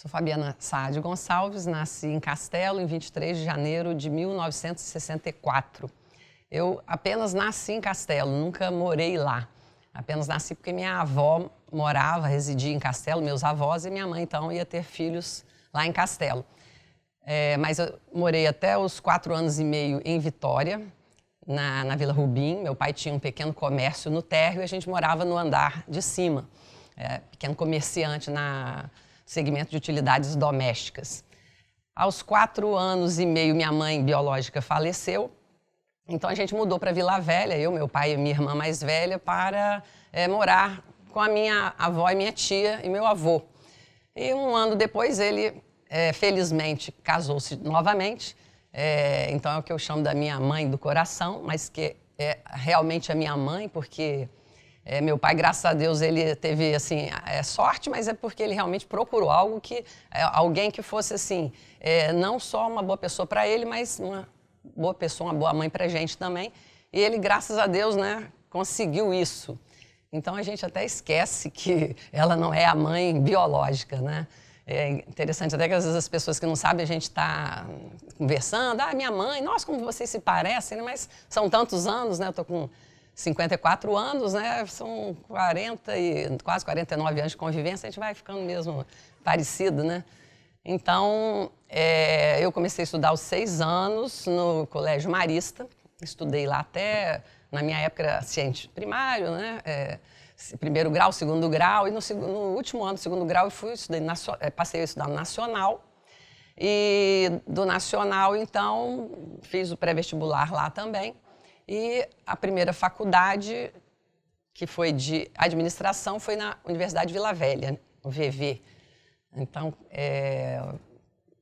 Sou Fabiana Saad Gonçalves, nasci em Castelo em 23 de janeiro de 1964. Eu apenas nasci em Castelo, nunca morei lá. Apenas nasci porque minha avó residia em Castelo, meus avós, e minha mãe, então, ia ter filhos lá em Castelo. Mas eu morei até os 4 anos e meio em Vitória, na Vila Rubim. Meu pai tinha um pequeno comércio no térreo e a gente morava no andar de cima. Pequeno comerciante no segmento de utilidades domésticas. Aos 4 anos e meio, minha mãe biológica faleceu. Então a gente mudou para Vila Velha, eu, meu pai e minha irmã mais velha, para morar com a minha avó e minha tia e meu avô. E um ano depois ele, felizmente, casou-se novamente. Então é o que eu chamo da minha mãe do coração, mas que é realmente a minha mãe, porque meu pai, graças a Deus, ele teve assim, sorte, mas é porque ele realmente procurou alguém que fosse assim, não só uma boa pessoa para ele, mas uma boa pessoa, uma boa mãe pra gente também. E ele, graças a Deus, né, conseguiu isso. Então a gente até esquece que ela não é a mãe biológica, né? É interessante até que às vezes as pessoas que não sabem, a gente está conversando, minha mãe, nossa, como vocês se parecem, né? Mas são tantos anos, né? Eu tô com 54 anos, né? São 40 e quase 49 anos de convivência, a gente vai ficando mesmo parecido, né? Então, eu comecei a estudar aos 6 anos no Colégio Marista. Estudei lá até, na minha época, era ciente primário, né? Primeiro grau, segundo grau. E no último ano do segundo grau, passei a estudar no Nacional. E do Nacional, então, fiz o pré-vestibular lá também. E a primeira faculdade, que foi de administração, foi na Universidade de Vila Velha, o VV. Então,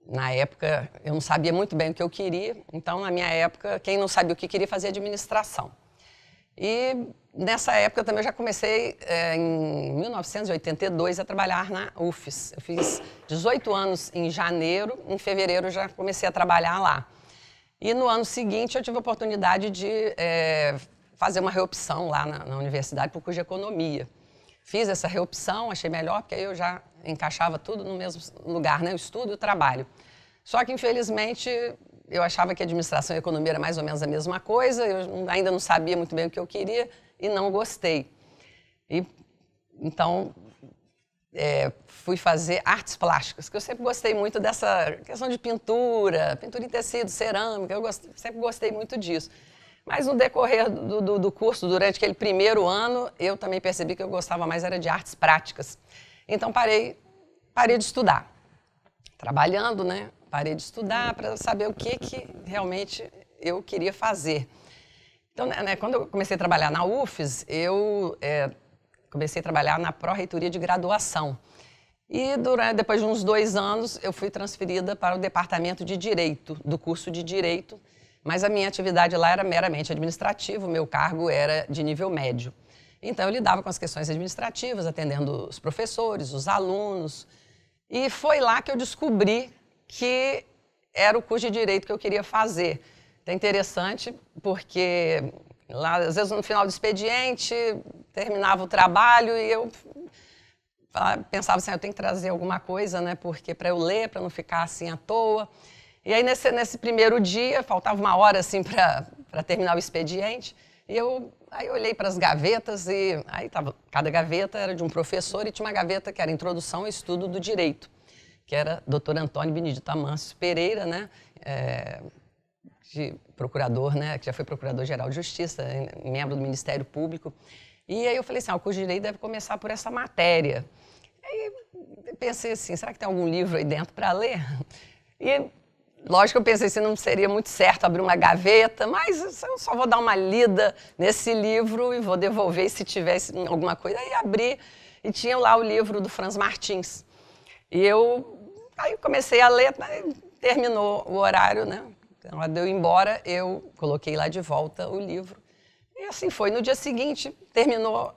na época, eu não sabia muito bem o que eu queria. Então, na minha época, quem não sabia o que queria fazia administração. E nessa época também eu já comecei, em 1982, a trabalhar na UFES. Eu fiz 18 anos em janeiro, em fevereiro eu já comecei a trabalhar lá. E no ano seguinte eu tive a oportunidade de fazer uma reopção lá na universidade para o curso de economia. Fiz essa reopção, achei melhor, porque aí eu já encaixava tudo no mesmo lugar, né? O estudo e o trabalho. Só que, infelizmente, eu achava que administração e economia era mais ou menos a mesma coisa, eu ainda não sabia muito bem o que eu queria e não gostei. Então, fui fazer artes plásticas, que eu sempre gostei muito dessa questão de pintura em tecido, cerâmica, sempre gostei muito disso. Mas no decorrer do curso, durante aquele primeiro ano, eu também percebi que eu gostava mais era de artes práticas. Então parei de estudar. Trabalhando, né? Parei de estudar para saber o que realmente eu queria fazer. Então, né, quando eu comecei a trabalhar na UFES, eu comecei a trabalhar na pró-reitoria de graduação. E depois de uns 2 anos, eu fui transferida para o departamento de Direito, do curso de Direito, mas a minha atividade lá era meramente administrativa, o meu cargo era de nível médio. Então, eu lidava com as questões administrativas, atendendo os professores, os alunos. E foi lá que eu descobri que era o curso de Direito que eu queria fazer. É interessante, porque lá, às vezes, no final do expediente, terminava o trabalho e eu pensava assim, eu tenho que trazer alguma coisa, né, porque para eu ler, para não ficar assim à toa. E aí, nesse primeiro dia, faltava 1 hora assim, para terminar o expediente, e aí eu olhei para as gavetas e aí cada gaveta era de um professor e tinha uma gaveta que era Introdução ao Estudo do Direito, que era Dr. Antônio Benedito Amâncio Pereira, né, procurador, né, que já foi procurador-geral de Justiça, membro do Ministério Público. E aí eu falei assim, o curso de Direito deve começar por essa matéria. Aí eu pensei assim, será que tem algum livro aí dentro para ler? E lógico que eu pensei assim, não seria muito certo abrir uma gaveta, mas eu só vou dar uma lida nesse livro e vou devolver se tivesse alguma coisa. Aí abri e tinha lá o livro do Franz Martins. E aí comecei a ler, terminou o horário, né? Então, quando eu ir embora, eu coloquei lá de volta o livro. E assim foi. No dia seguinte, terminou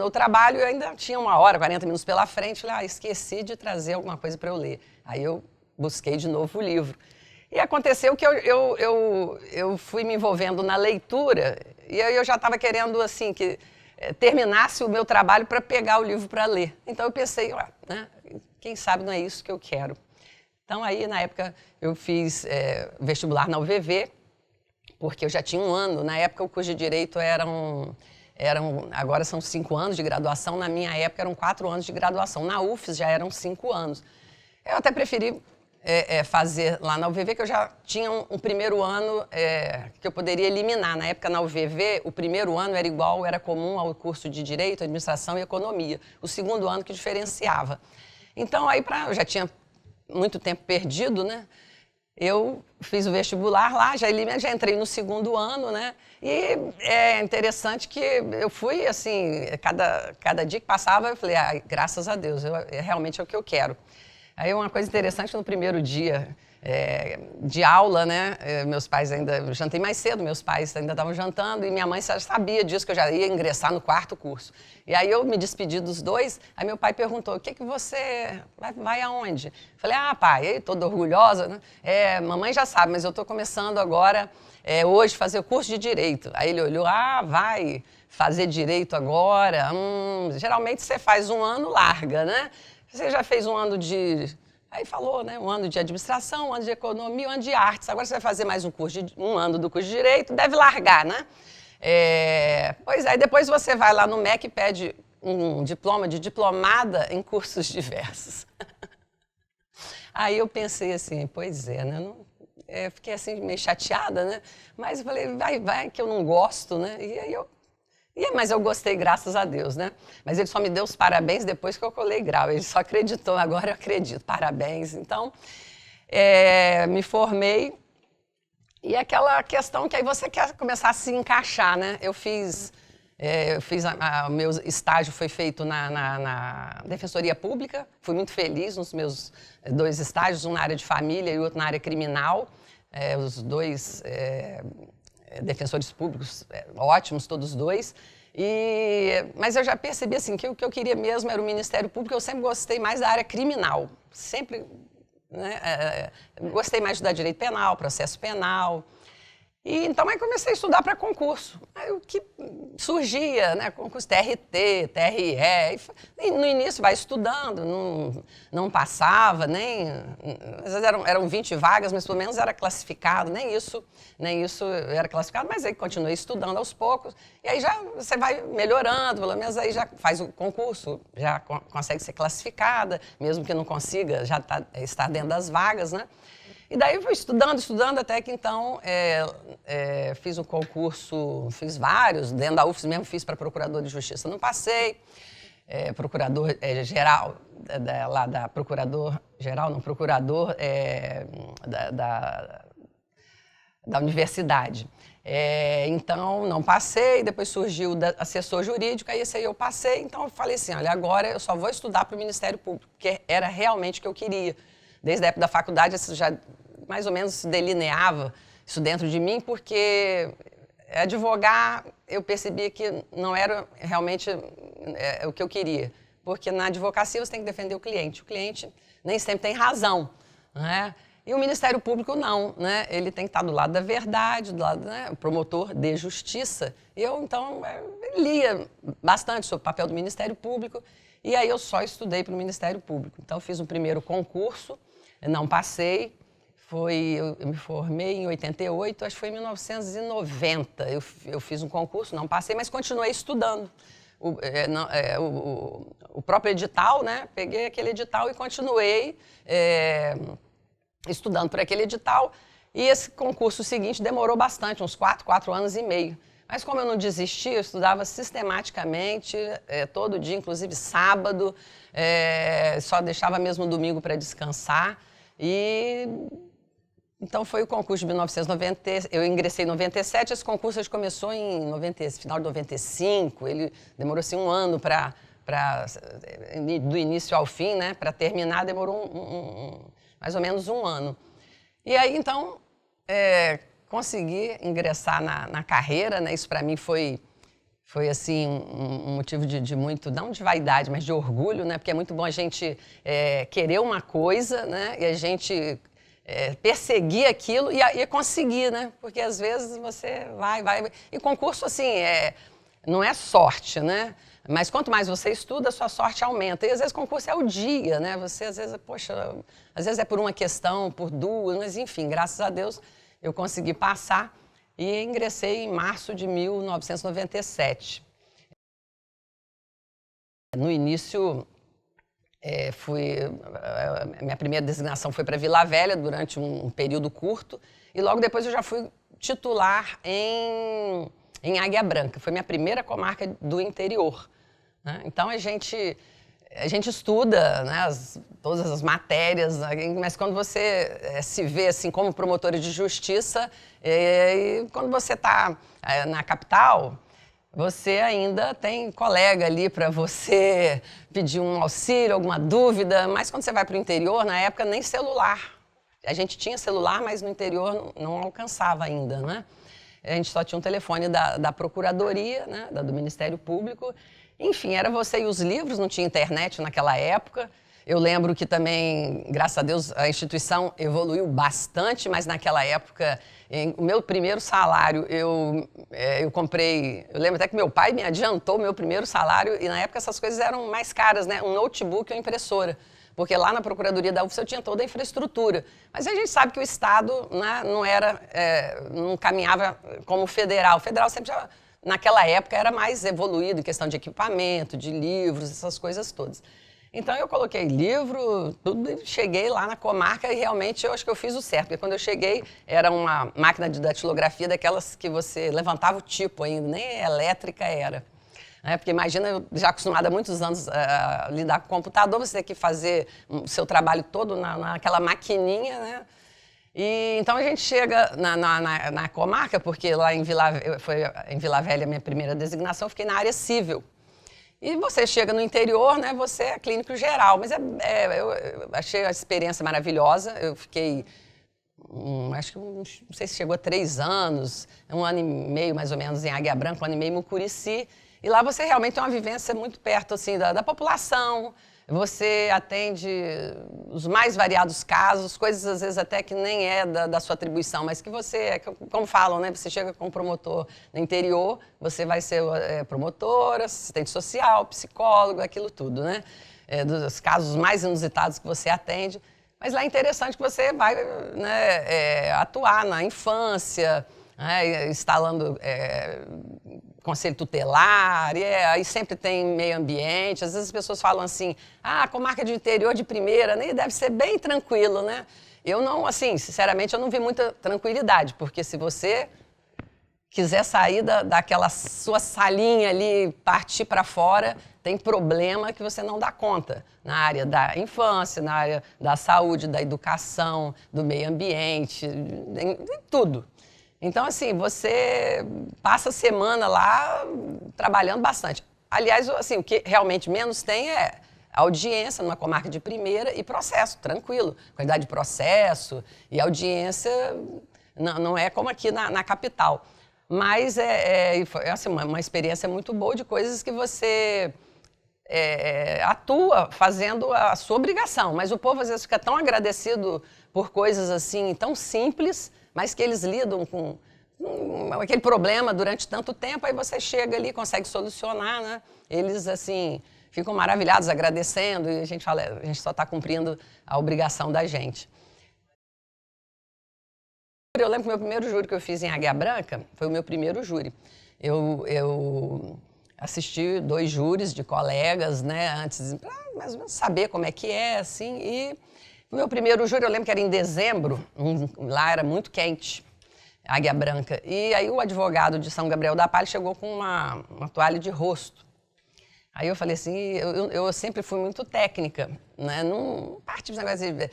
o trabalho e eu ainda tinha 1 hora, 40 minutos pela frente. Falei, esqueci de trazer alguma coisa para eu ler. Aí eu busquei de novo o livro. E aconteceu que eu fui me envolvendo na leitura e eu já estava querendo assim, que terminasse o meu trabalho para pegar o livro para ler. Então eu pensei, né, quem sabe não é isso que eu quero. Então, aí, na época, eu fiz vestibular na UVV, porque eu já tinha 1 ano. Na época, o curso de Direito agora são 5 anos de graduação, na minha época eram 4 anos de graduação. Na UFES já eram 5 anos. Eu até preferi fazer lá na UVV, que eu já tinha um primeiro ano que eu poderia eliminar. Na época, na UVV, o primeiro ano era comum ao curso de Direito, Administração e Economia. O segundo ano que diferenciava. Então, aí eu já tinha muito tempo perdido, né? Eu fiz o vestibular lá, já entrei no segundo ano, né? E é interessante que eu fui, assim, cada dia que passava, eu falei, graças a Deus, realmente é o que eu quero. Aí uma coisa interessante, no primeiro dia de aula, né? Meus pais eu jantei mais cedo, meus pais ainda estavam jantando e minha mãe já sabia disso, que eu já ia ingressar no 4º curso. E aí eu me despedi dos dois, aí meu pai perguntou, o que você vai aonde? Falei, pai, toda orgulhosa, né? Mamãe já sabe, mas eu estou começando agora, hoje, fazer o curso de Direito. Aí ele olhou, vai fazer Direito agora? Geralmente você faz 1 ano, larga, né? Você já fez 1 ano de... Aí falou, né? 1 ano de administração, 1 ano de economia, 1 ano de artes. Agora você vai fazer mais 1 ano do curso de Direito, deve largar, né? Pois é, depois você vai lá no MEC e pede um diploma de diplomada em cursos diversos. Aí eu pensei assim, pois é, né? Fiquei assim meio chateada, né? Mas eu falei, vai, que eu não gosto, né? E aí mas eu gostei, graças a Deus, né? Mas ele só me deu os parabéns depois que eu colei grau. Ele só acreditou, agora eu acredito. Parabéns. Então, me formei. E aquela questão que aí você quer começar a se encaixar, né? O meu estágio foi feito na Defensoria Pública. Fui muito feliz nos meus 2 estágios, um na área de família e outro na área criminal. Os 2... defensores públicos ótimos, todos 2. Mas eu já percebi assim, que o que eu queria mesmo era o Ministério Público. Eu sempre gostei mais da área criminal. Sempre, né, gostei mais de estudar direito penal, processo penal. E então aí comecei a estudar para concurso. Aí o que surgia, né, concurso TRT, TRE. E no início vai estudando, não passava, às vezes eram 20 vagas, mas pelo menos era classificado, nem isso era classificado, mas aí continuei estudando aos poucos. E aí já você vai melhorando, pelo menos aí já faz o concurso, já consegue ser classificada, mesmo que não consiga, já está dentro das vagas, né? E daí eu fui estudando, até que então fiz o concurso, fiz vários, dentro da UFES mesmo fiz para procurador de justiça, não passei, procurador-geral, lá da procurador-geral, não, procurador da universidade. Então, não passei, depois surgiu o assessor jurídico, aí esse aí eu passei, então eu falei assim, olha, agora eu só vou estudar para o Ministério Público, porque era realmente o que eu queria. Desde a época da faculdade, isso já mais ou menos se delineava isso dentro de mim, porque advogar, eu percebia que não era realmente o que eu queria. Porque na advocacia você tem que defender o cliente nem sempre tem razão, né? E o Ministério Público não, né? Ele tem que estar do lado da verdade, do lado, né, o promotor de justiça. Eu, então, lia bastante sobre o papel do Ministério Público, e aí eu só estudei para o Ministério Público. Então, fiz um primeiro concurso, não passei, eu me formei em 88, acho que foi em 1990. Eu fiz um concurso, não passei, mas continuei estudando. O próprio edital, né? Peguei aquele edital e continuei estudando por aquele edital. E esse concurso seguinte demorou bastante, uns 4 anos e meio. Mas como eu não desisti, eu estudava sistematicamente, todo dia, inclusive sábado, só deixava mesmo domingo para descansar. Então foi o concurso de 1990, eu ingressei em 97, esse concurso começou em final de 95, ele demorou assim 1 ano do início ao fim, né? Para terminar demorou mais ou menos 1 ano. E aí então consegui ingressar na carreira, né? Isso para mim foi assim um motivo de muito, não de vaidade, mas de orgulho, né? Porque é muito bom a gente querer uma coisa, né? E a gente perseguir aquilo e conseguir, né? Porque às vezes você vai. E concurso, assim, não é sorte, né? Mas quanto mais você estuda, a sua sorte aumenta. E às vezes concurso é o dia, né? Você às vezes, poxa, às vezes é por uma questão, por duas, mas enfim, graças a Deus eu consegui passar e ingressei em março de 1997. No início, minha primeira designação foi para Vila Velha durante um período curto e logo depois eu já fui titular em Águia Branca. Foi minha primeira comarca do interior. Né? Então a gente estuda, né, todas as matérias, mas quando você se vê assim como promotora de justiça, e quando você está na capital, você ainda tem colega ali para você pedir um auxílio, alguma dúvida, mas quando você vai para o interior, na época nem celular. A gente tinha celular, mas no interior não alcançava ainda, né? A gente só tinha um telefone da Procuradoria, né, do Ministério Público. Enfim, era você e os livros, não tinha internet naquela época. Eu lembro que também, graças a Deus, a instituição evoluiu bastante, mas naquela época, o meu primeiro salário, eu comprei... Eu lembro até que meu pai me adiantou o meu primeiro salário e na época essas coisas eram mais caras, né? Um notebook ou impressora. Porque lá na Procuradoria da UFSC eu tinha toda a infraestrutura. Mas a gente sabe que o Estado, né, não caminhava como o federal. O federal sempre já, naquela época, era mais evoluído em questão de equipamento, de livros, essas coisas todas. Então eu coloquei livro, tudo, e cheguei lá na comarca e realmente eu acho que eu fiz o certo. Porque quando eu cheguei, era uma máquina de datilografia daquelas que você levantava o tipo ainda, nem elétrica era. Porque imagina, eu já acostumada há muitos anos a lidar com computador, você tem que fazer o seu trabalho todo naquela maquininha, né? E, então a gente chega na comarca, porque lá em Vila Velha a minha primeira designação, eu fiquei na área civil. E você chega no interior, né? Você é clínico geral, mas eu achei a experiência maravilhosa. Eu fiquei, acho que não sei se chegou a 3 anos, 1 ano e meio mais ou menos em Águia Branca, 1 ano e meio em Mucurici. E lá você realmente tem uma vivência muito perto assim, da população, você atende os mais variados casos, coisas às vezes até que nem é da sua atribuição, mas que você, como falam, né, você chega com um promotor no interior, você vai ser promotora, assistente social, psicólogo, aquilo tudo, né? Dos casos mais inusitados que você atende. Mas lá é interessante que você vai, né, atuar na infância, né, instalando conselho tutelar, aí sempre tem meio ambiente. Às vezes as pessoas falam assim, comarca de interior de primeira, nem deve ser bem tranquilo, né? Eu não, assim, sinceramente, eu não vi muita tranquilidade, porque se você quiser sair daquela sua salinha ali, partir para fora, tem problema que você não dá conta. Na área da infância, na área da saúde, da educação, do meio ambiente, em tudo. Então, assim, você passa a semana lá trabalhando bastante. Aliás, assim, o que realmente menos tem é audiência numa comarca de primeira e processo, tranquilo. Qualidade de processo e audiência não é como aqui na capital. Mas foi assim, uma experiência muito boa de coisas que você atua fazendo a sua obrigação. Mas o povo às vezes fica tão agradecido por coisas assim tão simples, mas que eles lidam com aquele problema durante tanto tempo, aí você chega ali, consegue solucionar, né? Eles, assim, ficam maravilhados, agradecendo, e a gente fala, a gente só está cumprindo a obrigação da gente. Eu lembro que o meu primeiro júri que eu fiz em Águia Branca foi o meu primeiro júri. Eu assisti 2 júris de colegas, né, antes, para mais ou menos saber como é que é, assim, e o meu primeiro júri, eu lembro que era em dezembro, lá era muito quente, Águia Branca, e aí o advogado de São Gabriel da Palha chegou com uma toalha de rosto. Aí eu falei assim, eu sempre fui muito técnica, né? Não parti desse negócio de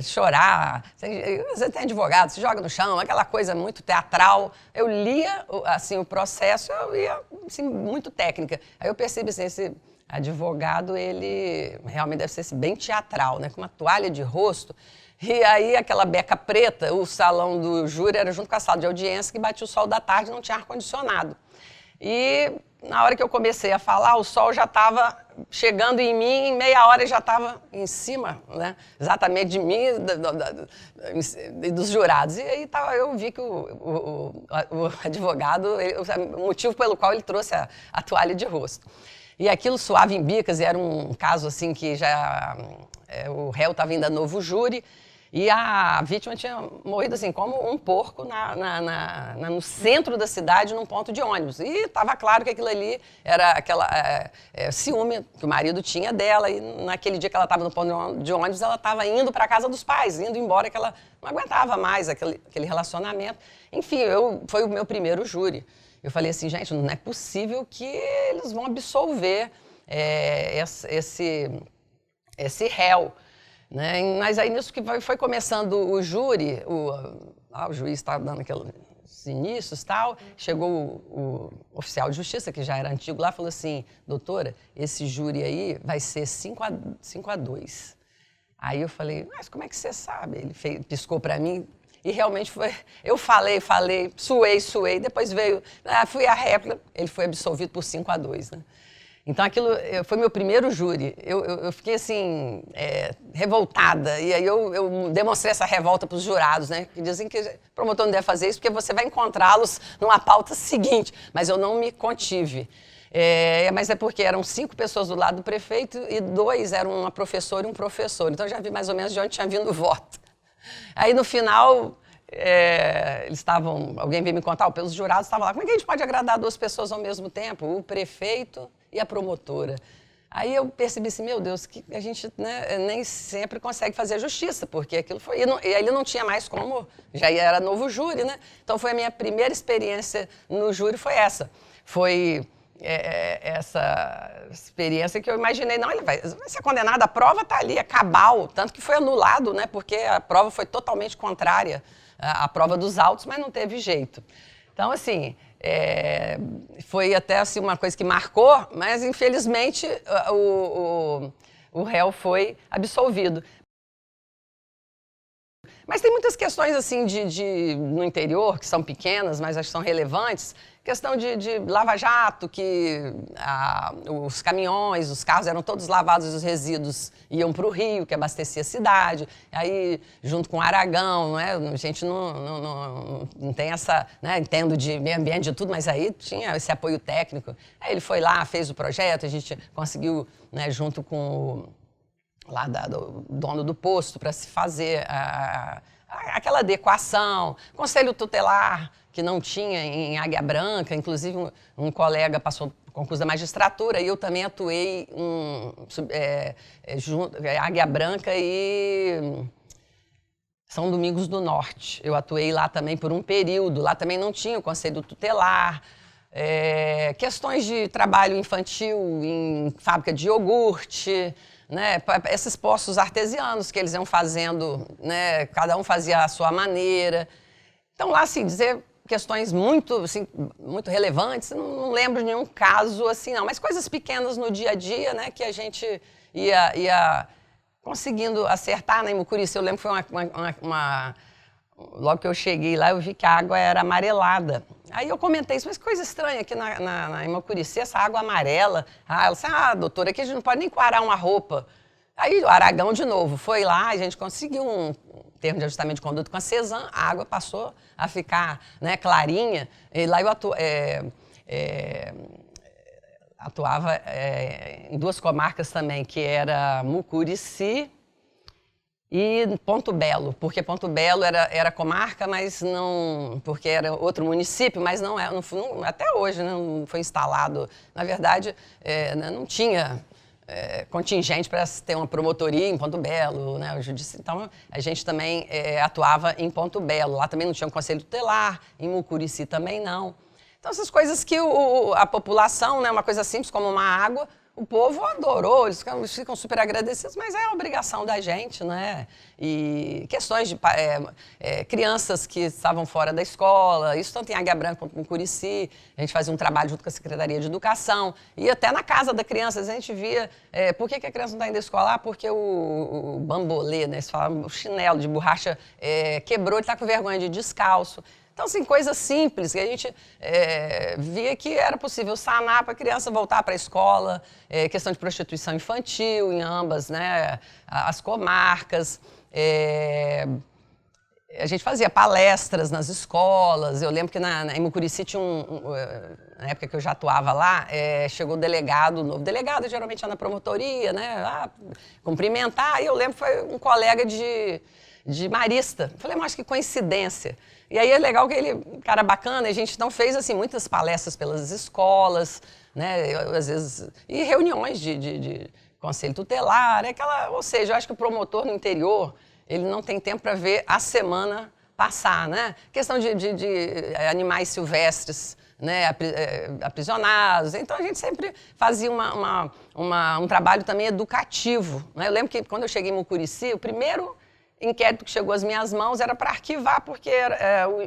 chorar. Você tem advogado, se joga no chão, aquela coisa muito teatral. Eu lia assim, o processo, eu ia assim, muito técnica. Aí eu percebi assim, esse advogado, ele realmente deve ser bem teatral, né? Com uma toalha de rosto. E aí aquela beca preta, o salão do júri era junto com a sala de audiência, que batia o sol da tarde e não tinha ar-condicionado. E na hora que eu comecei a falar, o sol já estava chegando em mim, em meia hora já estava em cima, né? Exatamente de mim e dos jurados. E aí eu vi que o advogado, o motivo pelo qual ele trouxe a toalha de rosto. E aquilo suava em bicas, e era um caso assim que já o réu estava indo a novo júri, e a vítima tinha morrido assim, como um porco no centro da cidade, num ponto de ônibus. E estava claro que aquilo ali era aquela ciúme que o marido tinha dela, e naquele dia que ela estava no ponto de ônibus, ela estava indo para a casa dos pais, indo embora, que ela não aguentava mais aquele relacionamento. Enfim, foi o meu primeiro júri. Eu falei assim, gente, não é possível que eles vão absolver esse réu. Né? Mas aí nisso que foi começando o júri, o juiz estava dando aqueles inícios e tal, chegou o oficial de justiça, que já era antigo lá, falou assim, doutora, esse júri aí vai ser 5-2. Aí eu falei, mas como é que você sabe? Ele piscou para mim e realmente foi, eu falei, suei, depois veio, fui a réplica, ele foi absolvido por 5-2, né? Então, aquilo foi meu primeiro júri. Eu fiquei, assim, revoltada. E aí eu demonstrei essa revolta para os jurados, né? Que dizem que o promotor não deve fazer isso porque você vai encontrá-los numa pauta seguinte. Mas eu não me contive. Mas é porque eram 5 pessoas do lado do prefeito e 2 eram uma professora e um professor. Então, eu já vi mais ou menos de onde tinha vindo o voto. Aí, no final... eles estavam, alguém veio me contar, pelos jurados estavam lá, como é que a gente pode agradar 2 pessoas ao mesmo tempo? O prefeito e a promotora. Aí eu percebi assim, meu Deus, que a gente, né, nem sempre consegue fazer justiça, porque aquilo foi... E aí ele não tinha mais como, já era novo júri, né? Então foi a minha primeira experiência no júri, foi essa. Foi essa experiência que eu imaginei, não, ele vai ser condenado, a prova está ali, é cabal, tanto que foi anulado, né? Porque a prova foi totalmente contrária à prova dos autos, mas não teve jeito. Então, assim, foi até assim, uma coisa que marcou, mas, infelizmente, o réu foi absolvido. Mas tem muitas questões assim no interior, que são pequenas, mas acho que são relevantes. Questão de lava-jato, que os caminhões, os carros eram todos lavados e os resíduos iam para o rio, que abastecia a cidade. Aí, junto com o Aragão, não é? A gente não tem essa... Né? Entendo de meio ambiente de tudo, mas aí tinha esse apoio técnico. Aí ele foi lá, fez o projeto, a gente conseguiu, né, junto com do dono do posto, para se fazer aquela adequação. Conselho tutelar, que não tinha em Águia Branca, inclusive um colega passou no concurso da magistratura e eu também atuei junto, Águia Branca e São Domingos do Norte. Eu atuei lá também por um período, lá também não tinha o conselho tutelar. Questões de trabalho infantil em fábrica de iogurte, né, esses postos artesianos que eles iam fazendo, né, cada um fazia a sua maneira. Então, lá, assim, dizer questões muito relevantes, não lembro de nenhum caso assim, não. Mas coisas pequenas no dia a dia, né, que a gente ia conseguindo acertar, né, em Mucurici. Eu lembro que foi logo que eu cheguei lá, eu vi que a água era amarelada. Aí eu comentei isso, mas coisa estranha aqui em Mucurici, essa água amarela. Ela disse, doutora, aqui a gente não pode nem coarar uma roupa. Aí o Aragão, de novo, foi lá, a gente conseguiu um termo de ajustamento de conduta com a Cesan, a água passou a ficar, né, clarinha. E lá eu atuava em 2 comarcas também, que era Mucurici e Ponto Belo, porque Ponto Belo era comarca, mas não... Porque era outro município, mas não até hoje, né, não foi instalado. Na verdade, não tinha contingente para ter uma promotoria em Ponto Belo, né, o judiciário. Então, a gente também atuava em Ponto Belo. Lá também não tinha um conselho tutelar, em Mucurici também não. Então, essas coisas que a população, né, uma coisa simples como uma água, o povo adorou, eles ficam super agradecidos, mas é a obrigação da gente, né? E questões de crianças que estavam fora da escola, isso tanto em Águia Branca quanto em Curici, a gente fazia um trabalho junto com a Secretaria de Educação, e até na casa da criança, a gente via, por que a criança não está indo à escola? Porque o bambolê, né? Eles falavam, o chinelo de borracha quebrou, ele está com vergonha de ir descalço. Então, assim, coisas simples que a gente via que era possível sanar para a criança voltar para a escola, questão de prostituição infantil em ambas, né, as comarcas, A gente fazia palestras nas escolas. Eu lembro que em Mucurici tinha na época que eu já atuava lá, chegou o delegado, o novo delegado, geralmente é na promotoria, né? Cumprimentar. E eu lembro que foi um colega de Marista. Falei, mas que coincidência. E aí é legal que ele, cara bacana, a gente então fez assim, muitas palestras pelas escolas, né? Às vezes, e reuniões de conselho tutelar, ou seja, eu acho que o promotor no interior, ele não tem tempo para ver a semana passar, né? Questão de animais silvestres, né, aprisionados. Então, a gente sempre fazia um trabalho também educativo, né? Eu lembro que quando eu cheguei em Mucurici, o primeiro inquérito que chegou às minhas mãos era para arquivar, porque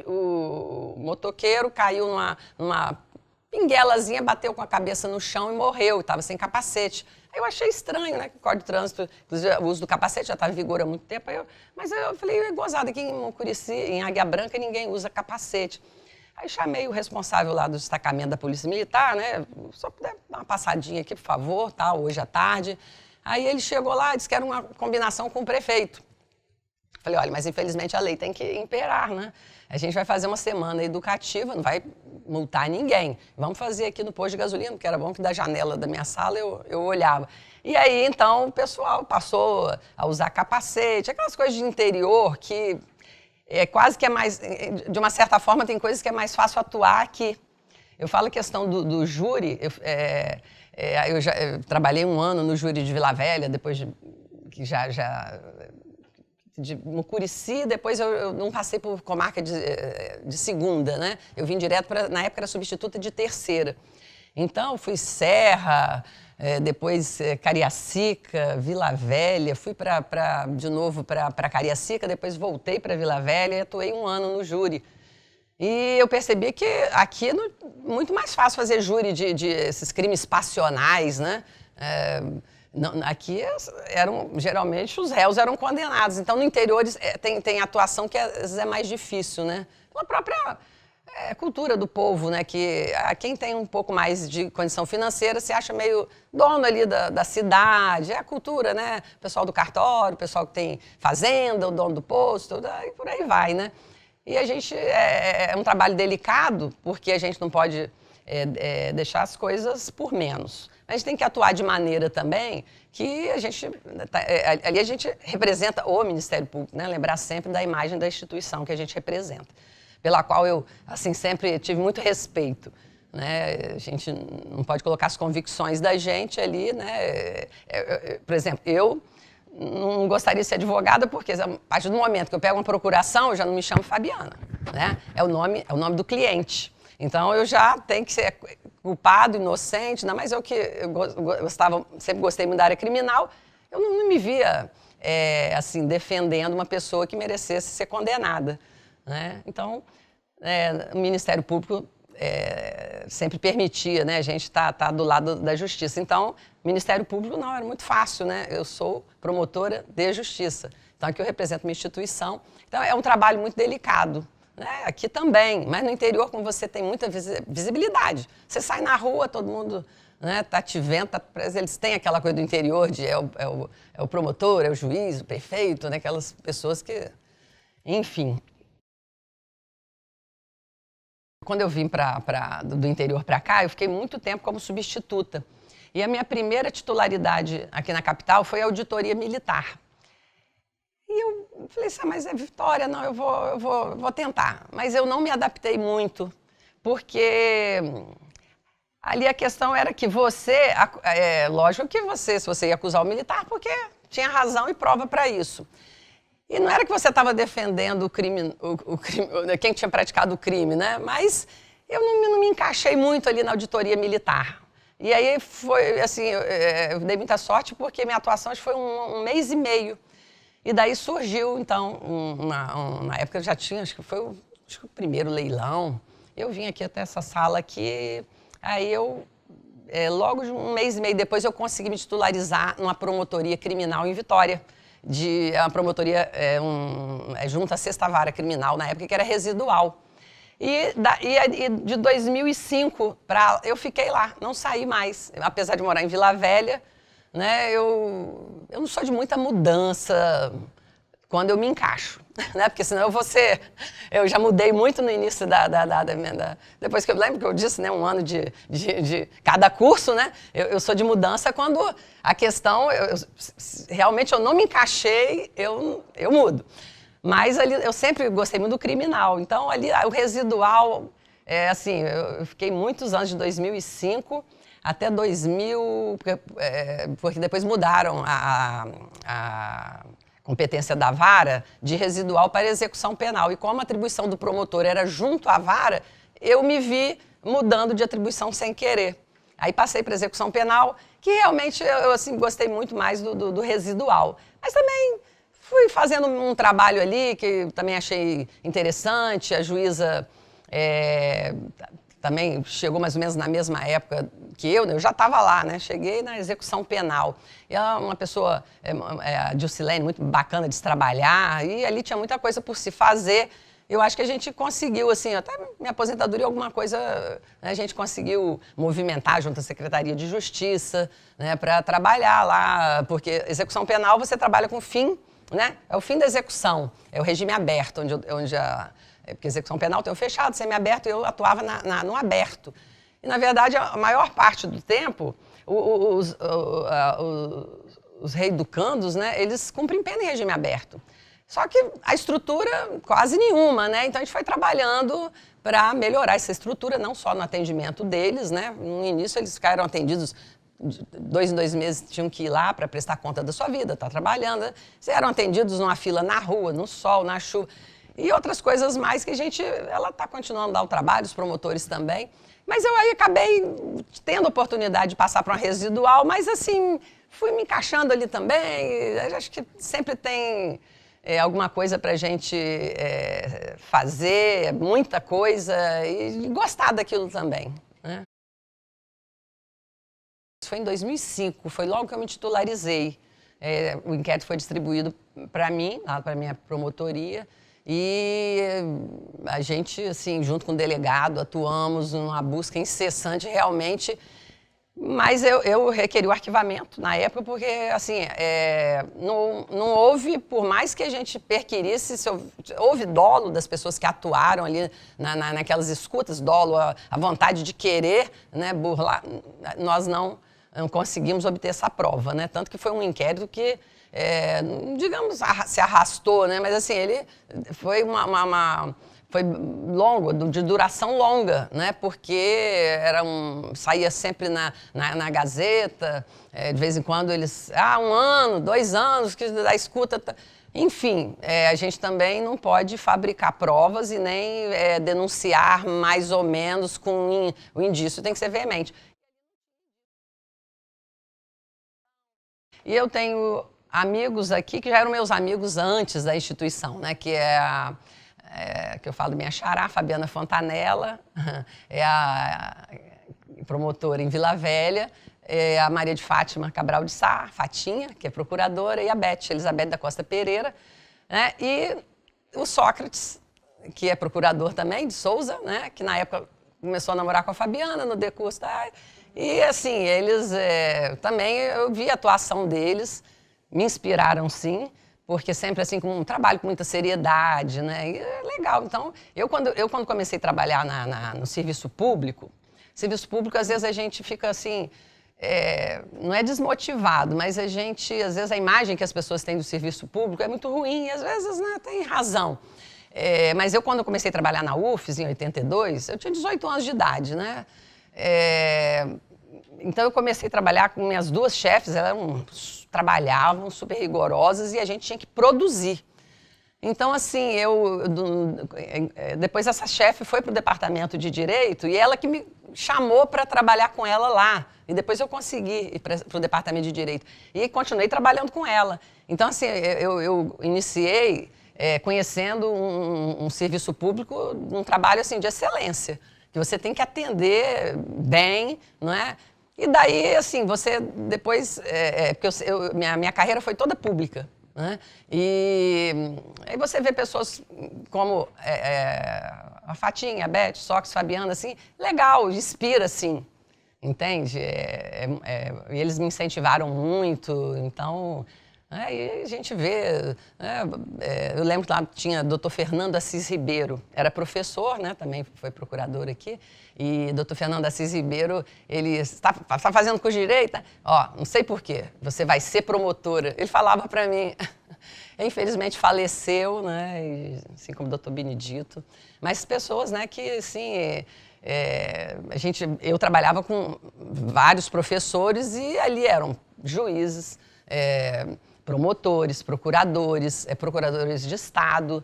o motoqueiro caiu numa pinguelazinha, bateu com a cabeça no chão e morreu, estava sem capacete. Aí eu achei estranho, né, que o Código de Trânsito, inclusive o uso do capacete já está em vigor há muito tempo, mas eu falei, é gozado, aqui em Mucurici, em Águia Branca, ninguém usa capacete. Aí chamei o responsável lá do destacamento da Polícia Militar, né, só puder dar uma passadinha aqui, por favor, tá, hoje à tarde. Aí ele chegou lá e disse que era uma combinação com o prefeito. Falei, olha, mas infelizmente a lei tem que imperar, né? A gente vai fazer uma semana educativa, não vai multar ninguém. Vamos fazer aqui no posto de gasolina, porque era bom que da janela da minha sala eu olhava. E aí, então, o pessoal passou a usar capacete, aquelas coisas de interior que quase que é mais... De uma certa forma, tem coisas que é mais fácil atuar aqui. Eu falo a questão do júri, eu trabalhei 1 ano no júri de Vila Velha, depois que de Mucurici, depois eu não passei por comarca de segunda, né? Eu vim direto na época era substituta de terceira. Então, fui Serra, depois Cariacica, Vila Velha, fui de novo para Cariacica, depois voltei para Vila Velha e atuei 1 ano no júri. E eu percebi que aqui é muito mais fácil fazer júri de esses crimes passionais, né? Aqui geralmente os réus eram condenados. Então, no interior tem atuação que às vezes é mais difícil, né? Pela própria cultura do povo, né? Que quem tem um pouco mais de condição financeira se acha meio dono ali da cidade. É a cultura, né? O pessoal do cartório, o pessoal que tem fazenda, o dono do posto, e por aí vai, né? E a gente é um trabalho delicado, porque a gente não pode deixar as coisas por menos. A gente tem que atuar de maneira também que ali a gente representa o Ministério Público, né? Lembrar sempre da imagem da instituição que a gente representa, pela qual eu, assim, sempre tive muito respeito, né? A gente não pode colocar as convicções da gente ali, né? Por exemplo, eu não gostaria de ser advogada porque a partir do momento que eu pego uma procuração, eu já não me chamo Fabiana, né? É o nome do cliente. Então, eu já tenho que ser culpado, inocente, né? Mas eu sempre gostei muito da área criminal, eu não me via, assim, defendendo uma pessoa que merecesse ser condenada, né? Então, o Ministério Público sempre permitia, né, a gente estar do lado da justiça. Então, o Ministério Público não, era muito fácil, né? Eu sou promotora de justiça, então aqui eu represento uma instituição. Então, é um trabalho muito delicado. Aqui também, mas no interior, como você tem muita visibilidade, você sai na rua, todo mundo, né, tá te vendo, eles têm aquela coisa do interior de é o promotor, é o juiz, o prefeito, né, aquelas pessoas que, enfim. Quando eu vim do interior para cá, eu fiquei muito tempo como substituta. E a minha primeira titularidade aqui na capital foi a auditoria militar. E eu falei assim, mas é Vitória, não, eu vou tentar. Mas eu não me adaptei muito, porque ali a questão era que lógico que se você ia acusar o militar, porque tinha razão e prova para isso. E não era que você estava defendendo o crime, quem tinha praticado o crime, né? Mas eu não me encaixei muito ali na auditoria militar. E aí foi assim, eu dei muita sorte porque minha atuação acho que foi um mês e meio. E daí surgiu, então, na época eu já tinha, acho que foi o primeiro leilão. Eu vim aqui até essa sala aqui, aí logo 1 mês e meio depois eu consegui me titularizar numa promotoria criminal em Vitória. A promotoria junto à Sexta Vara Criminal, na época que era residual. E de 2005 eu fiquei lá, não saí mais, apesar de morar em Vila Velha. Né, eu não sou de muita mudança, quando eu me encaixo, né? Porque senão eu vou ser... Eu já mudei muito no início da emenda. Depois que eu lembro que eu disse, né? Um ano de cada curso, né? Eu sou de mudança quando a questão... realmente eu não me encaixei, eu mudo. Mas ali eu sempre gostei muito do criminal. Então ali o residual... assim, eu fiquei muitos anos, de 2005 até 2000... porque depois mudaram a competência da vara de residual para execução penal. E como a atribuição do promotor era junto à vara, eu me vi mudando de atribuição sem querer. Aí passei para execução penal, que realmente eu assim, gostei muito mais do residual. Mas também fui fazendo um trabalho ali que também achei interessante. A juíza também chegou mais ou menos na mesma época que eu já estava lá, né? Cheguei na execução penal. E ela é uma pessoa, a Dilcilene, muito bacana de se trabalhar, e ali tinha muita coisa por se fazer. Eu acho que a gente conseguiu, assim, até minha aposentadoria, alguma coisa, né, a gente conseguiu movimentar junto à Secretaria de Justiça, né, para trabalhar lá, porque execução penal você trabalha com fim, né? É o fim da execução, é o regime aberto, porque execução penal tem o fechado, semi-aberto, e eu atuava no aberto. E, na verdade, a maior parte do tempo, os reeducandos, né, eles cumprem pena em regime aberto. Só que a estrutura, quase nenhuma, né? Então, a gente foi trabalhando para melhorar essa estrutura, não só no atendimento deles, né? No início, eles ficaram atendidos 2 em 2 meses, tinham que ir lá para prestar conta da sua vida, estar trabalhando. Né? Eles eram atendidos numa fila na rua, no sol, na chuva. E outras coisas mais que ela está continuando a dar o trabalho, os promotores também. Mas eu aí acabei tendo a oportunidade de passar para uma residual, mas assim, fui me encaixando ali também. Acho que sempre tem alguma coisa para a gente fazer, muita coisa, e gostar daquilo também. Né? Isso foi em 2005, foi logo que eu me titularizei. O inquérito foi distribuído para mim, lá para a minha promotoria, e a gente, assim, junto com o delegado, atuamos numa busca incessante, realmente, mas eu requeri o arquivamento na época, porque, assim, não houve, por mais que a gente perquirisse, houve dolo das pessoas que atuaram ali naquelas escutas, dolo, a vontade de querer, né, burlar, nós não conseguimos obter essa prova, né, tanto que foi um inquérito que, digamos, se arrastou, né? Mas assim, ele foi foi longo, de duração longa, né? Porque saía sempre na Gazeta, de vez em quando eles, 1 ano, 2 anos, que da escuta... Enfim, a gente também não pode fabricar provas e nem denunciar mais ou menos com o indício, tem que ser veemente. E eu tenho amigos aqui que já eram meus amigos antes da instituição, né? Que que eu falo minha xará, Fabiana Fontanella, é a promotora em Vila Velha, a Maria de Fátima Cabral de Sá, Fatinha, que é procuradora, e a Elizabeth da Costa Pereira, né? E o Sócrates, que é procurador também, de Souza, né? Que na época começou a namorar com a Fabiana no decurso da... E assim, eles também, eu vi a atuação deles, me inspiraram sim, porque sempre assim, com um trabalho com muita seriedade, né? E é legal. Então, quando comecei a trabalhar no serviço público, às vezes a gente fica assim, não é desmotivado, mas às vezes a imagem que as pessoas têm do serviço público é muito ruim, e às vezes, né, tem razão. Mas quando eu comecei a trabalhar na UFES, em 82, eu tinha 18 anos de idade, né? Então, eu comecei a trabalhar com minhas 2 chefes, elas trabalhavam super rigorosas e a gente tinha que produzir. Então, assim, depois essa chefe foi para o departamento de Direito e ela que me chamou para trabalhar com ela lá. E depois eu consegui ir para o departamento de Direito. E continuei trabalhando com ela. Então, assim, eu iniciei conhecendo um serviço público, um trabalho assim, de excelência, que você tem que atender bem, não é? E daí, assim, você depois... porque minha carreira foi toda pública, né? E aí você vê pessoas como a Fatinha, a Beth, Sócrates, Fabiana, assim, legal, inspira, assim, entende? E eles me incentivaram muito, então... né? E a gente vê, né? Eu lembro que lá tinha Dr. Fernando Assis Ribeiro, era professor, né? Também foi procurador aqui, e Dr. Fernando Assis Ribeiro, ele está fazendo curso de direito, ó, não sei por quê, você vai ser promotora. Ele falava para mim, infelizmente faleceu, né? E, assim como o Dr. Benedito, mas pessoas, né, que assim, eu trabalhava com vários professores e ali eram juízes, promotores, procuradores, procuradores de Estado.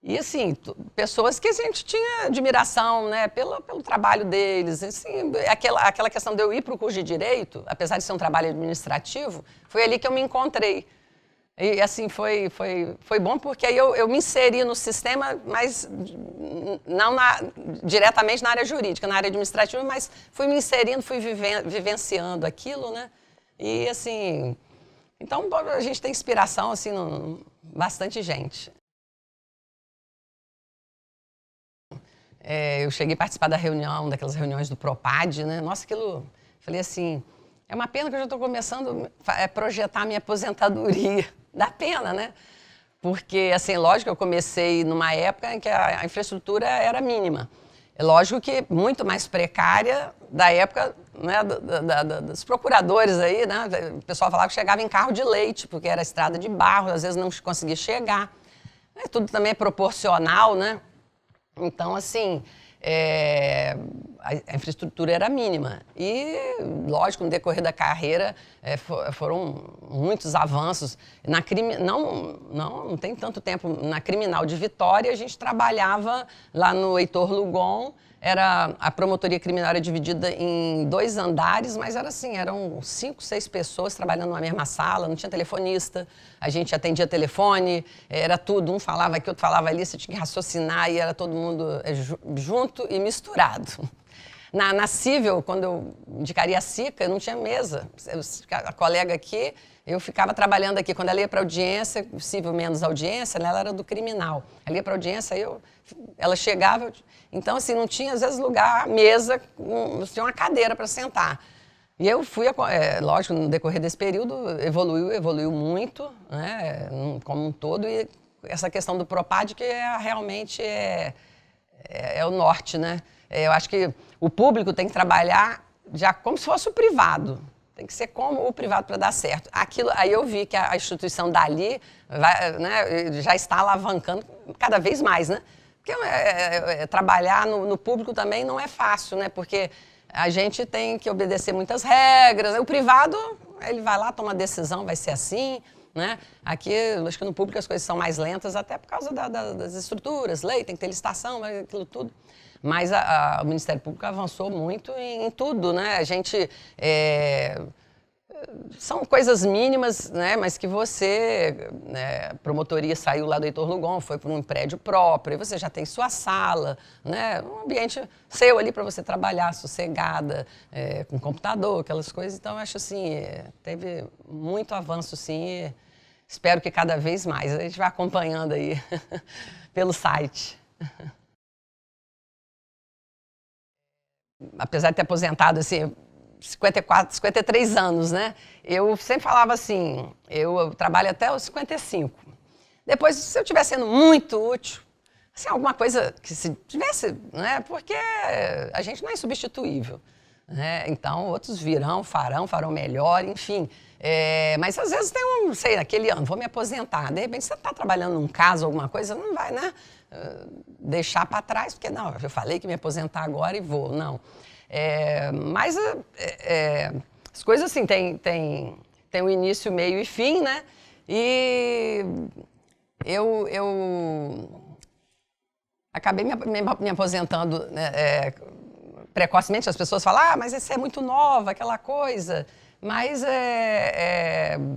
E, assim, pessoas que a gente tinha admiração, né, pelo trabalho deles. Assim, aquela questão de eu ir para o curso de Direito, apesar de ser um trabalho administrativo, foi ali que eu me encontrei. E, assim, foi bom porque aí eu me inseri no sistema, mas não diretamente na área jurídica, na área administrativa, mas fui me inserindo, fui vivenciando aquilo, né? E, assim, então a gente tem inspiração, assim, bastante gente. Eu cheguei a participar daquelas reuniões do Propad, né? Nossa, aquilo, falei assim, é uma pena que eu já estou começando a projetar a minha aposentadoria. Dá pena, né? Porque, assim, lógico, eu comecei numa época em que a infraestrutura era mínima. É lógico que muito mais precária da época, né, dos procuradores aí, né? O pessoal falava que chegava em carro de leite, porque era estrada de barro, às vezes não conseguia chegar. Tudo também é proporcional, né? Então, assim, a infraestrutura era mínima. E, lógico, no decorrer da carreira, foram muitos avanços. Não tem tanto tempo. Na Criminal de Vitória, a gente trabalhava lá no Heitor Lugon. A promotoria criminal era dividida em 2 andares, mas era assim, eram 5, 6 pessoas trabalhando na mesma sala, não tinha telefonista, a gente atendia telefone, era tudo, um falava aqui, outro falava ali, você tinha que raciocinar e era todo mundo junto e misturado. Na Cível, quando eu indicaria a Sica, eu não tinha mesa. A colega aqui, eu ficava trabalhando aqui. Quando ela ia para audiência, possível menos audiência, né, ela era do criminal. Ela ia para audiência, ela chegava. Então, assim, não tinha, às vezes, lugar, mesa, tinha uma cadeira para sentar. E eu fui, lógico, no decorrer desse período, evoluiu muito, né, como um todo. E essa questão do Propad, que realmente é o norte, né? Eu acho que o público tem que trabalhar já como se fosse o privado. Tem que ser como o privado para dar certo. Aí eu vi que a instituição dali né, já está alavancando cada vez mais, né? Porque trabalhar no público também não é fácil, né? Porque a gente tem que obedecer muitas regras. O privado, ele vai lá, toma decisão, vai ser assim, né? Aqui, acho que no público as coisas são mais lentas, até por causa das estruturas, lei, tem que ter licitação, aquilo tudo. Mas o Ministério Público avançou muito em tudo, né? A gente... são coisas mínimas, né? Mas que você... Né, a promotoria saiu lá do Heitor Lugon, foi para um prédio próprio, e você já tem sua sala, né? Um ambiente seu ali para você trabalhar, sossegada, com computador, aquelas coisas. Então, eu acho assim, teve muito avanço, sim, e espero que cada vez mais. A gente vai acompanhando aí pelo site. Apesar de ter aposentado, assim, 53 anos, né? Eu sempre falava assim, eu trabalho até os 55. Depois, se eu estiver sendo muito útil, assim, alguma coisa que se tivesse, né? Porque a gente não é insubstituível, né? Então, outros farão melhor, enfim. Mas às vezes tem sei, naquele ano, vou me aposentar. De repente, você está trabalhando num caso, alguma coisa, não vai, né? Deixar para trás, porque não, eu falei que me aposentar agora e vou, não. Mas as coisas assim, tem um início, meio e fim, né? E eu acabei me aposentando, né, precocemente. As pessoas falam, mas você é muito nova, aquela coisa. Mas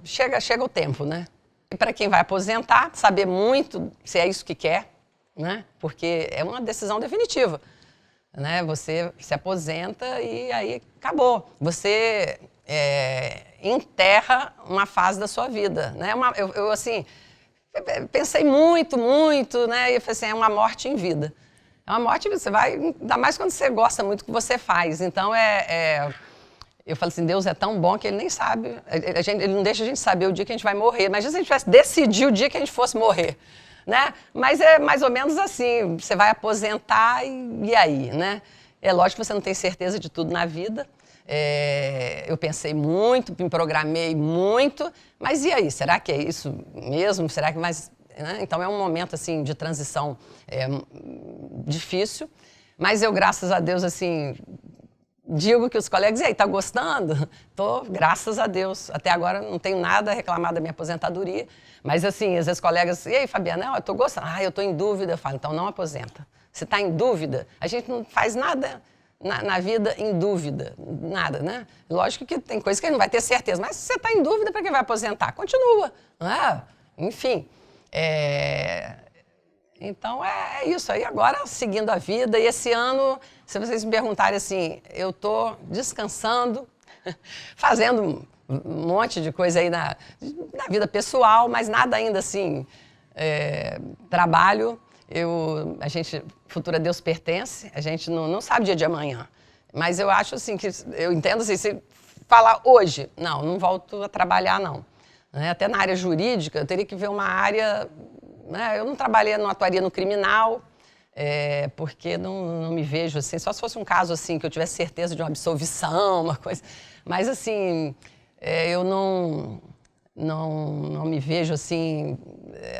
chega o tempo, né? E para quem vai aposentar, saber muito se é isso que quer, né? Porque é uma decisão definitiva, né? Você se aposenta e aí acabou. Você enterra uma fase da sua vida, né? Eu assim, pensei muito, né? E eu falei assim, é uma morte em vida. É uma morte, você vai, ainda mais quando você gosta muito do que você faz. Então, Eu falo assim, Deus é tão bom que Ele nem sabe, Ele não deixa a gente saber o dia que a gente vai morrer. Imagina se a gente tivesse decidido o dia que a gente fosse morrer, né? Mas é mais ou menos assim, você vai aposentar e aí, né? É lógico que você não tem certeza de tudo na vida. Eu pensei muito, me programei muito, mas e aí? Será que é isso mesmo? Será que mais... Né? Então é um momento assim de transição difícil, mas eu, graças a Deus, assim... Digo que os colegas, e aí, tá gostando? Tô, graças a Deus. Até agora não tenho nada a reclamar da minha aposentadoria. Mas assim, às vezes colegas, e aí, Fabiana, não, eu tô gostando. Ah, eu tô em dúvida. Eu falo, então não aposenta. Se tá em dúvida, a gente não faz nada na vida em dúvida. Nada, né? Lógico que tem coisas que a gente não vai ter certeza. Mas se você tá em dúvida, para que vai aposentar? Continua. Enfim. Então é isso aí, agora seguindo a vida. E esse ano, se vocês me perguntarem assim, eu estou descansando, fazendo um monte de coisa aí na vida pessoal, mas nada ainda assim, trabalho. A gente, futuro a Deus pertence, a gente não sabe o dia de amanhã. Mas eu acho assim, que eu entendo assim, se falar hoje, não volto a trabalhar não. Até na área jurídica, eu teria que ver uma área... Eu não trabalhei, não atuaria no criminal, porque não me vejo assim, só se fosse um caso assim, que eu tivesse certeza de uma absolvição, uma coisa. Mas assim, eu não me vejo assim,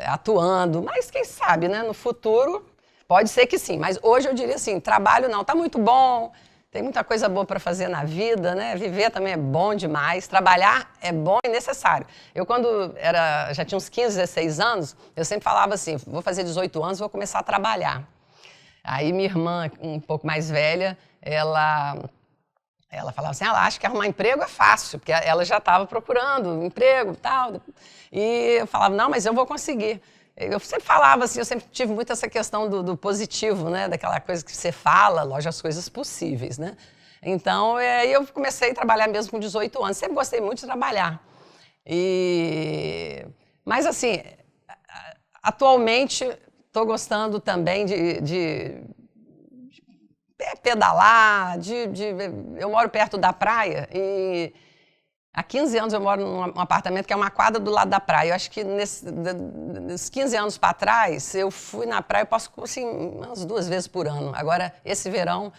atuando. Mas quem sabe, né? No futuro, pode ser que sim. Mas hoje eu diria assim, trabalho não, tá muito bom. Tem muita coisa boa para fazer na vida, né? Viver também é bom demais. Trabalhar é bom e necessário. Eu, quando já tinha uns 15, 16 anos, eu sempre falava assim, vou fazer 18 anos, vou começar a trabalhar. Aí minha irmã, um pouco mais velha, ela falava assim, ela acha que arrumar emprego é fácil, porque ela já estava procurando emprego e tal. E eu falava, não, mas eu vou conseguir. Eu sempre falava assim, eu sempre tive muito essa questão do positivo, né? Daquela coisa que você fala, lógico, as coisas possíveis, né? Então, eu comecei a trabalhar mesmo com 18 anos. Sempre gostei muito de trabalhar. Mas, assim, atualmente, estou gostando também de pedalar, eu moro perto da praia e... Há 15 anos eu moro num apartamento que é uma quadra do lado da praia. Eu acho que nesses 15 anos para trás, eu fui na praia, eu passo assim, umas 2 vezes por ano. Agora, esse verão,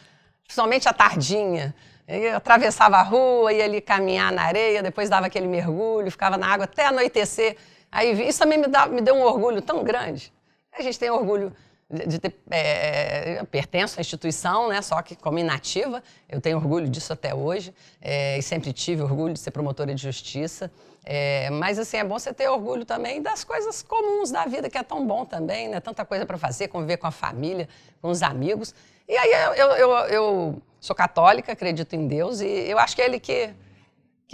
somente à tardinha, eu atravessava a rua, ia ali caminhar na areia, depois dava aquele mergulho, ficava na água até anoitecer. Aí isso também me deu um orgulho tão grande. A gente tem orgulho de ter, eu pertenço à instituição, né, só que como inativa, eu tenho orgulho disso até hoje, e sempre tive orgulho de ser promotora de justiça, mas assim, é bom você ter orgulho também das coisas comuns da vida, que é tão bom também, né, tanta coisa para fazer, conviver com a família, com os amigos, e aí eu sou católica, acredito em Deus, e eu acho que é Ele que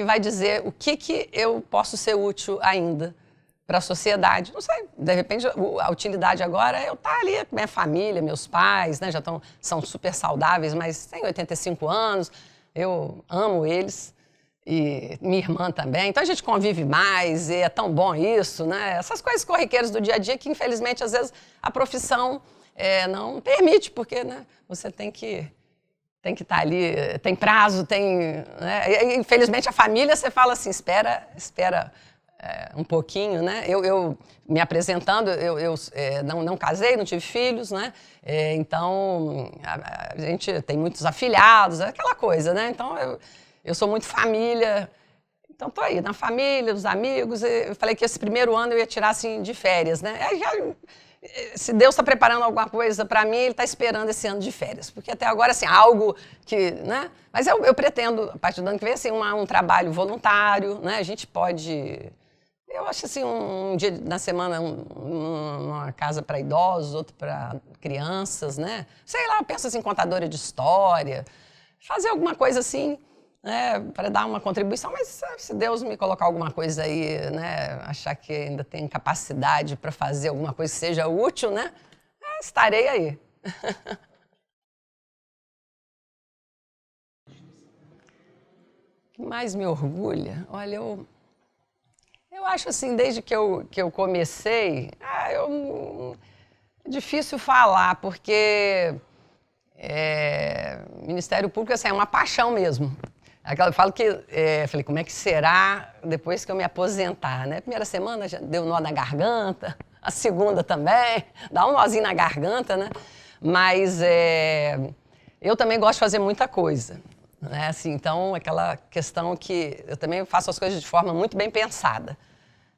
vai dizer o que eu posso ser útil ainda para a sociedade. Não sei, de repente a utilidade agora é eu estar ali com minha família, meus pais, né, são super saudáveis, mas têm 85 anos, eu amo eles, e minha irmã também, então a gente convive mais, e é tão bom isso, né? Essas coisas corriqueiras do dia a dia que, infelizmente, às vezes a profissão não permite, porque, né, você tem que estar ali, tem prazo, né? E, infelizmente, a família, você fala assim, espera um pouquinho, né? Eu me apresentando, eu não casei, não tive filhos, né? Então, a gente tem muitos afilhados, aquela coisa, né? Então, eu sou muito família. Então, estou aí, na família, dos amigos. Eu falei que esse primeiro ano eu ia tirar, assim, de férias, né? Se Deus está preparando alguma coisa para mim, Ele está esperando esse ano de férias. Porque até agora, assim, algo que, né? Mas eu pretendo, a partir do ano que vem, assim, um trabalho voluntário, né? A gente pode... Eu acho assim, um dia na semana, uma casa para idosos, outro para crianças, né? Sei lá, eu penso assim, contadora de história, fazer alguma coisa assim, né, para dar uma contribuição, mas se Deus me colocar alguma coisa aí, né, achar que ainda tem capacidade para fazer alguma coisa que seja útil, né, estarei aí. O que mais me orgulha? Olha, eu acho assim, desde que eu comecei, é difícil falar, porque Ministério Público assim, é uma paixão mesmo. Eu falo que, falei, como é que será depois que eu me aposentar, né? A primeira semana já deu nó na garganta, a segunda também, dá um nozinho na garganta, né? Mas eu também gosto de fazer muita coisa, né? Assim, então, aquela questão que eu também faço as coisas de forma muito bem pensada.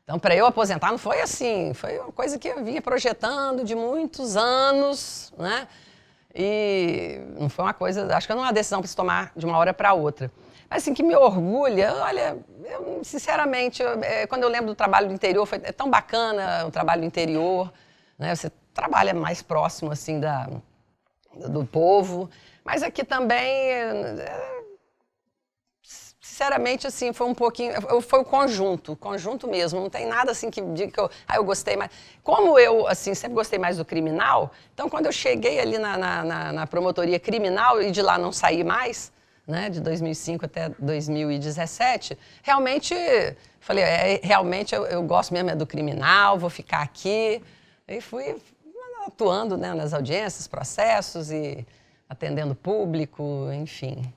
Então, para eu aposentar não foi assim, foi uma coisa que eu vinha projetando de muitos anos, né? E não foi uma coisa, acho que não é uma decisão para se tomar de uma hora para outra. Mas assim, que me orgulha, olha, eu, sinceramente, quando eu lembro do trabalho do interior, é tão bacana o trabalho do interior, né? Você trabalha mais próximo, assim, do povo, mas aqui também, sinceramente, assim, foi um pouquinho, foi o conjunto mesmo, não tem nada assim que diga que eu gostei mais. Como eu, assim, sempre gostei mais do criminal, então quando eu cheguei ali na promotoria criminal e de lá não saí mais, né, de 2005 até 2017, realmente, falei, realmente eu gosto mesmo do criminal, vou ficar aqui. E fui atuando, né, nas audiências, processos e atendendo público, enfim.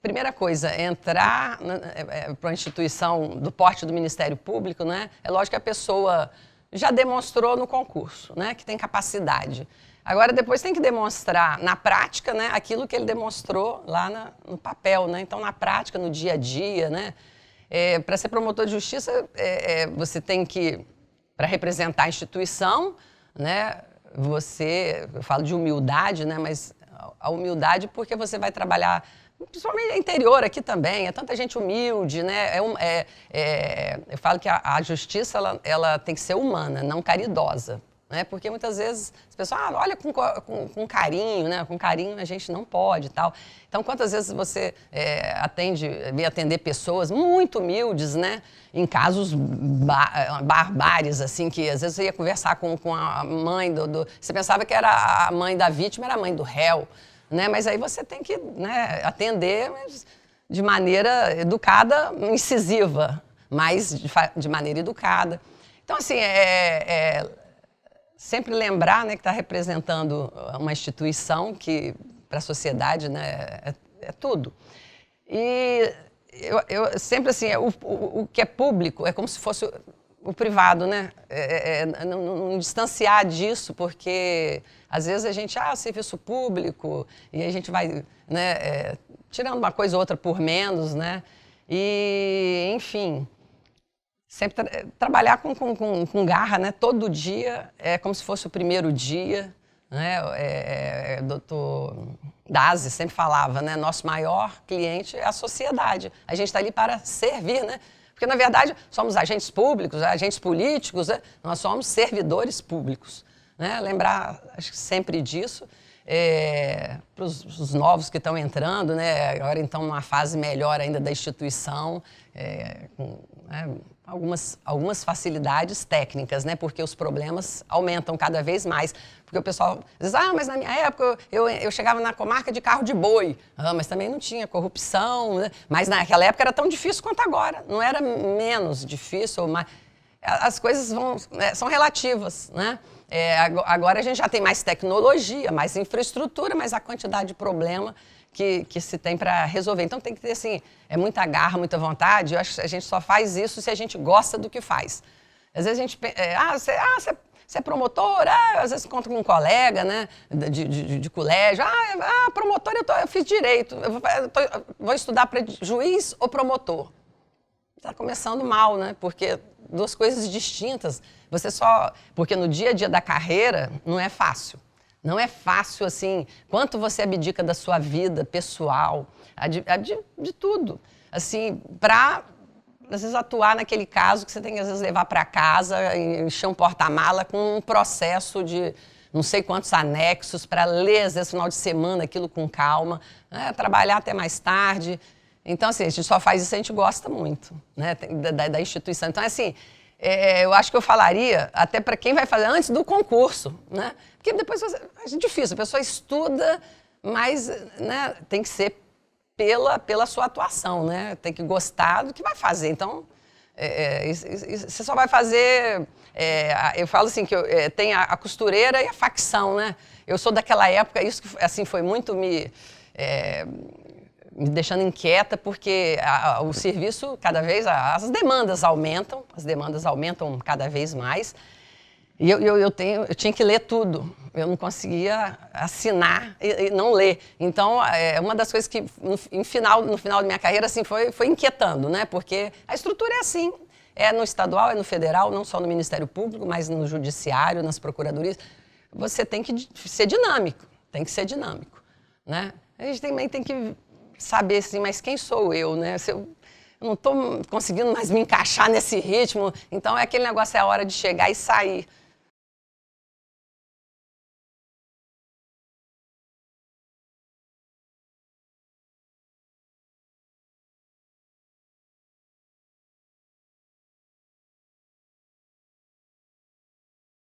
Primeira coisa, entrar para uma instituição do porte do Ministério Público, né, é lógico que a pessoa já demonstrou no concurso, né, que tem capacidade. Agora, depois tem que demonstrar na prática, né, aquilo que ele demonstrou lá no papel, né? Então, na prática, no dia a dia, né? Para ser promotor de justiça, você tem que, para representar a instituição, né? Eu falo de humildade, né? Mas a humildade porque você vai trabalhar, principalmente no interior aqui também, é tanta gente humilde, né? Eu falo que a justiça ela tem que ser humana, não caridosa. Né? Porque muitas vezes as pessoas olha com carinho, né? Com carinho a gente não pode e tal. Então, quantas vezes você vem atender pessoas muito humildes, né? Em casos barbáries, assim, que às vezes você ia conversar com a mãe você pensava que era a mãe da vítima, era a mãe do réu, né? Mas aí você tem que, né, atender de maneira educada, incisiva, mas de maneira educada. Então, assim, sempre lembrar, né, que está representando uma instituição que, para a sociedade, né, é tudo. E eu sempre, assim, o que é público é como se fosse o privado, né? Não distanciar disso, porque às vezes a gente, serviço público, e a gente vai, né, tirando uma coisa ou outra por menos, né? E, enfim... Sempre trabalhar com garra, né? Todo dia é como se fosse o primeiro dia, né? O doutor Dazi sempre falava, né? Nosso maior cliente é a sociedade. A gente está ali para servir, né? Porque, na verdade, somos agentes públicos, agentes políticos, né? Nós somos servidores públicos, né? Lembrar, acho que sempre disso. Para os novos que estão entrando, né? Agora, então, numa fase melhor ainda da instituição, algumas facilidades técnicas, né? Porque os problemas aumentam cada vez mais. Porque o pessoal diz, mas na minha época eu chegava na comarca de carro de boi. Mas também não tinha corrupção, né? Mas naquela época era tão difícil quanto agora. Não era menos difícil, mas as coisas são relativas, né? Agora a gente já tem mais tecnologia, mais infraestrutura, mas a quantidade de problema que se tem para resolver. Então tem que ter, assim, muita garra, muita vontade. Eu acho que a gente só faz isso se a gente gosta do que faz. Às vezes a gente você é promotor, às vezes encontra com um colega, né, de colégio, promotor, eu fiz direito, vou estudar para juiz ou promotor. Está começando mal, né, porque duas coisas distintas. Porque no dia a dia da carreira não é fácil. Não é fácil, assim, quanto você abdica da sua vida pessoal, de tudo. Assim, para, às vezes, atuar naquele caso que você tem que, às vezes, levar para casa, encher um porta-mala com um processo de não sei quantos anexos, para ler, às vezes, final de semana, aquilo com calma, né? Trabalhar até mais tarde. Então, assim, a gente só faz isso se a gente gosta muito, né, da instituição. Então, assim, eu acho que eu falaria até para quem vai fazer antes do concurso, né? Porque depois é difícil, a pessoa estuda, mas, né, tem que ser pela sua atuação, né? Tem que gostar do que vai fazer. Então, você só vai fazer... eu falo assim, que tem a costureira e a facção, né? eu sou daquela época, isso assim, foi muito me deixando inquieta, porque o serviço, cada vez, as demandas aumentam cada vez mais. E eu tinha que ler tudo. Eu não conseguia assinar e não ler. Então, uma das coisas que, no final da minha carreira, assim, foi inquietando, né? Porque a estrutura é assim. É no estadual, é no federal, não só no Ministério Público, mas no Judiciário, nas Procuradorias. Você tem que ser dinâmico, né? A gente também tem que saber, assim, mas quem sou eu, né? Se eu não estou conseguindo mais me encaixar nesse ritmo, então é aquele negócio, é a hora de chegar e sair.